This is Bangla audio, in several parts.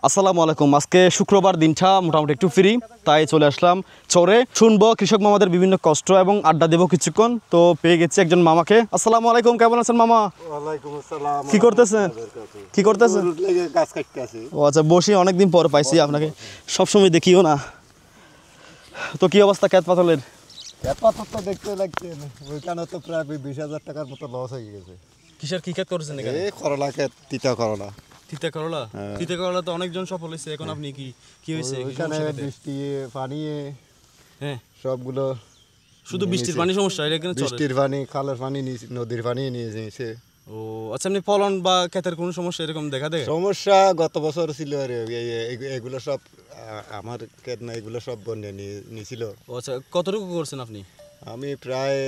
আসসালামু আলাইকুম। আজকে শুক্রবার, দিনটা মোটামুটি একটু ফ্রি, তাই চলে আসলাম চরে। শুনবো কৃষক মামাদের বিভিন্ন কষ্ট এবং আড্ডা দেবো কিছুক্ষণ। তো পেয়ে গেছি একজন মামাকে। আসসালামু আলাইকুম, কেমন আছেন মামা? ওয়ালাইকুম আসসালাম। কি করতেছেন? কি করতেছেন? গাছ কাটতেছি। ও আচ্ছা, বসি অনেকদিন পর পাইছি আপনাকে, সবসময় দেখিও না। তো কি অবস্থা ক্ষেত পাতলের? তো দেখতে লাগছে ওইখানে তো প্রায় 20,000 টাকার মতো লস হয়ে গেছে। কিসের কি ক্ষেত করেছেন এখানে? এই করলা ক্ষেত, তিতা করলা। তিতা করলা? তিতা করলা তো অনেকজন সফল হয়েছে। এখন আপনি কি হয়েছে? ওইখানে বৃষ্টি পানি, হ্যাঁ, সবগুলো শুধু বৃষ্টির পানি সমস্যা? এটা কেন চলে? বৃষ্টির পানি, খালের পানি, নদীর পানি নিয়ে নিয়েছে। ও আচ্ছা, আপনি ফলন বা ক্ষেতের কোনো সমস্যা এরকম দেখা দেয়? সমস্যা গত বছর ছিল, আর এগুলো সব আমার ক্ষেত না, এগুলো সব বন্যা নিয়েছিল। ও আচ্ছা, কতটুকু করছেন আপনি? আমি প্রায়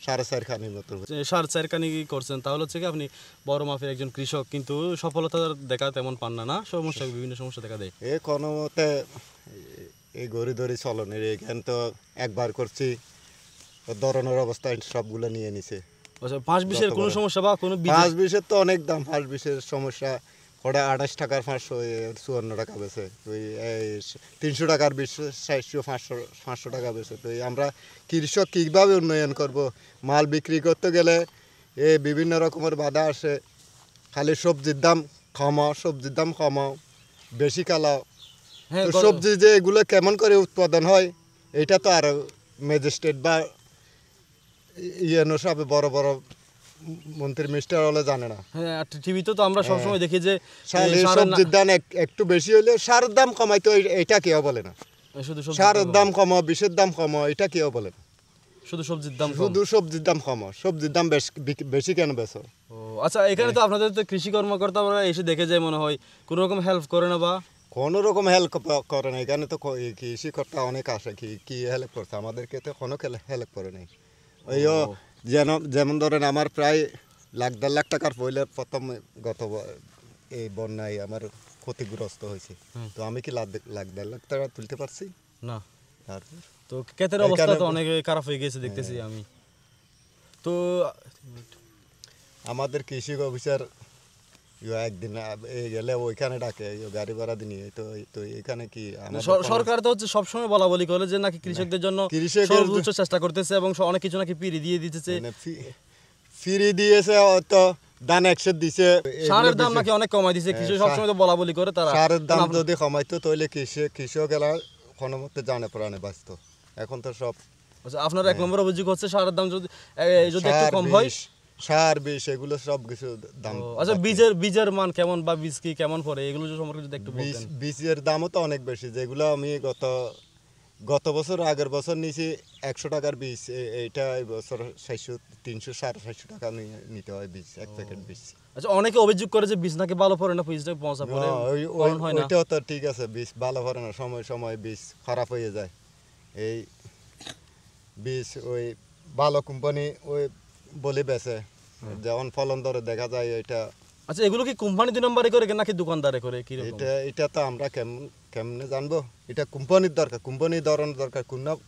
4.5 খানির মতো। 4.5 কানি করছেন, তাহলে হচ্ছে কি আপনি বড় মাপের একজন কৃষক, কিন্তু সফলতা দেখা তেমন পান না। না, সমস্যা, বিভিন্ন সমস্যা দেখা দেয়। এ কোনো মতে এই গড়ি ধরি চলনের এখান তো একবার করছি, ধরনের অবস্থা সবগুলো নিয়ে নিছে। আচ্ছা, 5-20-এর কোনো সমস্যা বা কোনো 5-20-এর তো অনেক দাম। 5-20-এর সমস্যা ওটা 28 টাকার 500, 54 টাকা বেছে। তো এই 300 টাকার 20, 400, 500 টাকা বেছে। তো আমরা কৃষক কীভাবে উন্নয়ন করব? মাল বিক্রি করতে গেলে এই বিভিন্ন রকমের বাধা আসে। খালি সবজির দাম কমাও, সবজির দাম কমাও, বেশি কালাও। হ্যাঁ, তো সবজি যে এগুলো কেমন করে উৎপাদন হয়, এটা তো আর ম্যাজিস্ট্রেট বা সব বড় বড় মন্ত্রী মিনিস্টার হলে জানে না। হ্যাঁ, টিভিতে তো আমরা সবসময় দেখি যে সবজির দাম একটু বেশি হলে সারের দাম কমাই, তো এটা কেউ বলে না। শুধু সারের দাম কমাও, বিষের দাম কমাও, এটা কেউ বলে না। শুধু সবজির দাম, শুধু সবজির দাম কমাও। সবজির দাম বেশি কেন বেছো? ও আচ্ছা, এখানে তো আপনাদের তো কৃষি কর্মকর্তারা এসে দেখে যায় মনে হয়, কোনো রকম হেল্প করে না? বা কোনো রকম হেল্প করে না এখানে তো। কৃষিকর্তা অনেক আসে, কি হেল্প করছে আমাদেরকে? তো কোনো হেল্প করে নাই। ওইও যেমন ধরেন আমার প্রায় 1.5 লাখ টাকার পয়লে প্রথম গত এই বন্যায় আমার ক্ষতিগ্রস্ত হয়েছে। তো আমি কি 1.5 লাখ টাকা তুলতে পারছি না? তারপর তো ক্ষেতের অবস্থা তো অনেক খারাপ হয়ে গেছে দেখতেছি আমি। তো আমাদের কৃষি অফিসার একদিন গেলে ওইখানে ডাকে, গাড়ি ভাড়া দিয়ে। তো এখানে কি সরকার তো হচ্ছে সবসময় বলা বলি করে যে নাকি কৃষকদের জন্য সর্বোচ্চ চেষ্টা করতেছে এবং অনেক কিছু নাকি ফ্রি দিয়ে দিতেছে। ফ্রি দিয়েছে, তো দান 100 দিছে। সারের দাম নাকি অনেক কমাই দিছে। কৃষক সবসময় তো বলা বলি করে তারা। সারের দাম যদি কমাইতো তাহলে কৃষক এলা কোনো মতে জানে প্রাণে বাঁচত। এখন তো সব। আচ্ছা, আপনার 1 নম্বর অভিযোগ হচ্ছে সারের দাম যদি একটু কম হয়, সার বিষ এগুলো সব কিছু দাম। আচ্ছা, বীজের মান কেমন বা বীজ কি কেমন পড়ে, এগুলো সম্পর্কে যদি একটু বলতেন। বীজের দামও তো অনেক বেশি। যেগুলো আমি গত বছর, আগের বছর নিয়েছি 100 টাকার বীজ, এইটা এই বছর 400, 300, 450 টাকা নিতে হয় বীজ, 1 প্যাকেট বীজ। আচ্ছা, অনেকে অভিযোগ করে যে বীজ নাকি ভালো পড়ে না, বীজটা পচা পড়ে, হয় না। ওইটাও তো ঠিক আছে, বীজ ভালো পড়ে না, সময় সময় বীজ খারাপ হয়ে যায়। এই বীজ ওই ভালো কোম্পানি ওই বলে বেচে, যেমন ফলন ধরে দেখা যায় এটা। আচ্ছা, এগুলো কি কোম্পানি 2 নম্বরে করে নাকি দোকানদারে করে? কি এটা তো আমরা কেমনে জানবো? এটা কোম্পানির দরকার, কোম্পানির ধরনের দরকার।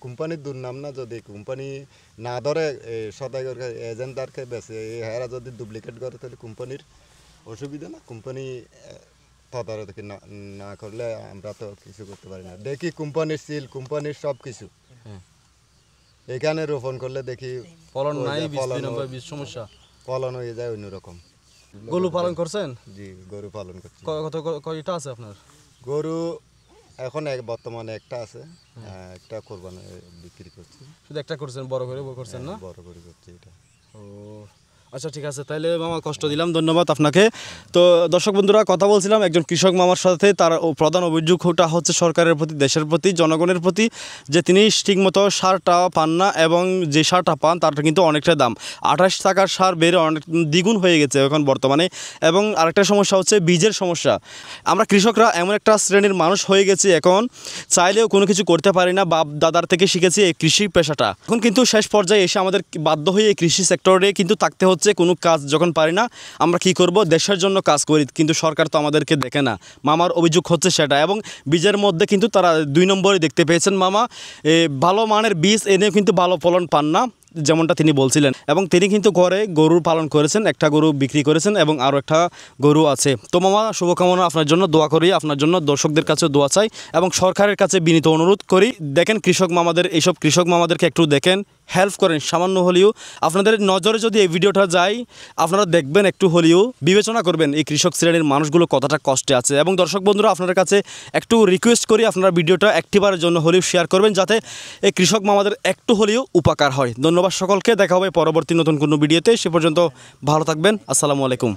কোম্পানির দুর্নাম না, যদি কোম্পানি না ধরে সদাই এজেন্টদারকে বেছে, হেরা যদি ডুপ্লিকেট করে তাহলে কোম্পানির অসুবিধা না? কোম্পানি তদারকি না করলে আমরা তো কিছু করতে পারি না। দেখি কোম্পানির সিল, কোম্পানির সব কিছু এখানে রোপণ করলে দেখি ফলন নাই, বীজ সমস্যা, ফলন হয়ে যায় অন্যরকম। গরু পালন করছেন? জি, গরু পালন করছি। কয়টা আছে আপনার? গরু এখন বর্তমানে একটা আছে, একটা কোরবানি বিক্রি করছি। শুধু একটা করছেন? বড় করে করছেন না? বড় করে করছি এটা। ও আচ্ছা, ঠিক আছে, তাইলে মামা কষ্ট দিলাম, ধন্যবাদ আপনাকে। তো দর্শক বন্ধুরা, কথা বলছিলাম একজন কৃষক মামার সাথে। তার প্রধান অভিযোগটা হচ্ছে সরকারের প্রতি, দেশের প্রতি, জনগণের প্রতি, যে তিনি ঠিকমতো সারটা পান না, এবং যে সারটা পান তারটা কিন্তু অনেকটা দাম। 28 টাকার সার বেড়ে অনেক দ্বিগুণ হয়ে গেছে এখন বর্তমানে। এবং আরেকটা সমস্যা হচ্ছে বীজের সমস্যা। আমরা কৃষকরা এমন একটা শ্রেণীর মানুষ হয়ে গেছি, এখন চাইলেও কোনো কিছু করতে পারি না। বাপ দাদার থেকে শিখেছি এই কৃষি পেশাটা। এখন কিন্তু শেষ পর্যায়ে এসে আমাদের বাধ্য হয়ে এই কৃষি সেক্টরে কিন্তু থাকতে হচ্ছে। কোনো কাজ যখন পারি না, আমরা কি করব? দেশের জন্য কাজ করি, কিন্তু সরকার তো আমাদেরকে দেখে না। মামার অভিযোগ হচ্ছে সেটা। এবং বীজের মধ্যে কিন্তু তারা 2 নম্বরে দেখতে পেয়েছেন মামা। ভালো মানের বীজ এনেও কিন্তু ভালো ফলন পান না। যেমনটা তিনি বলছিলেন, এবং তিনি কিন্তু ঘরে গরু পালন করেছেন, একটা গরু বিক্রি করেছেন এবং আরও একটা গরু আছে। তো মামা, শুভকামনা আপনার জন্য, দোয়া করি আপনার জন্য, দর্শকদের কাছেও দোয়া চাই এবং সরকারের কাছে বিনীত অনুরোধ করি, দেখেন কৃষক মামাদের, এইসব কৃষক মামাদেরকে একটু দেখেন, হেল্প করেন সামান্য হলেও। আপনাদের নজরে যদি এই ভিডিওটা যায়, আপনারা দেখবেন, একটু হলেও বিবেচনা করবেন এই কৃষক শ্রেণীর মানুষগুলো কতটা কষ্টে আছে। এবং দর্শক বন্ধুরা, আপনাদের কাছে একটু রিকোয়েস্ট করি, আপনারা ভিডিওটা একটিবারের জন্য হলেও শেয়ার করবেন, যাতে এই কৃষক মামাদের একটু হলেও উপকার হয়। ধন্যবাদ সকলকে, দেখা হবে পরবর্তী নতুন কোনো ভিডিওতে। সে পর্যন্ত ভালো থাকবেন। আসসালামু আলাইকুম।